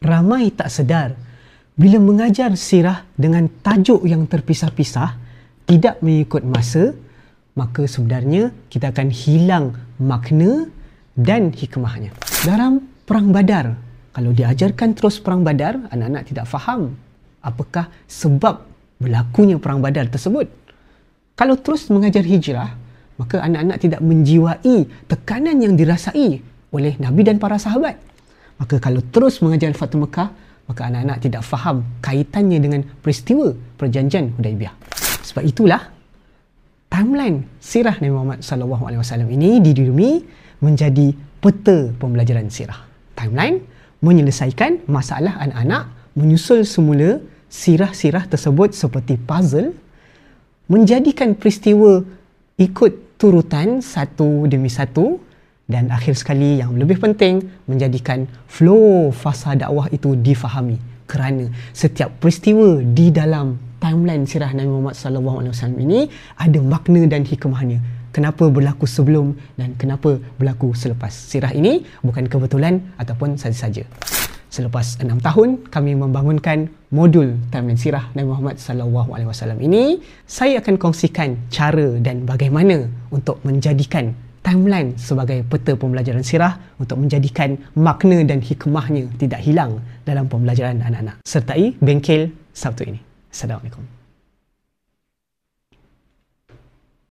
Ramai tak sedar bila mengajar sirah dengan tajuk yang terpisah-pisah, tidak mengikut masa, maka sebenarnya kita akan hilang makna dan hikmahnya. Dalam Perang Badar, kalau diajarkan terus Perang Badar, anak-anak tidak faham apakah sebab berlakunya Perang Badar tersebut. Kalau terus mengajar hijrah, maka anak-anak tidak menjiwai tekanan yang dirasai oleh Nabi dan para sahabat. Maka kalau terus mengajar Fathu Mekah, maka anak-anak tidak faham kaitannya dengan peristiwa perjanjian Hudaibiyah. Sebab itulah timeline sirah Nabi Muhammad SAW ini didulumi menjadi peta pembelajaran sirah. Timeline menyelesaikan masalah anak-anak, menyusul semula sirah-sirah tersebut seperti puzzle, menjadikan peristiwa ikut turutan satu demi satu, dan akhir sekali yang lebih penting, menjadikan flow fasa dakwah itu difahami, kerana setiap peristiwa di dalam timeline sirah Nabi Muhammad SAW ini ada makna dan hikmahnya. Kenapa berlaku sebelum dan kenapa berlaku selepas. Sirah ini bukan kebetulan ataupun saja-saja. Selepas 6 tahun kami membangunkan modul timeline sirah Nabi Muhammad SAW ini, saya akan kongsikan cara dan bagaimana untuk menjadikan timeline sebagai peta pembelajaran sirah untuk menjadikan makna dan hikmahnya tidak hilang dalam pembelajaran anak-anak. Sertai bengkel Sabtu ini. Assalamualaikum.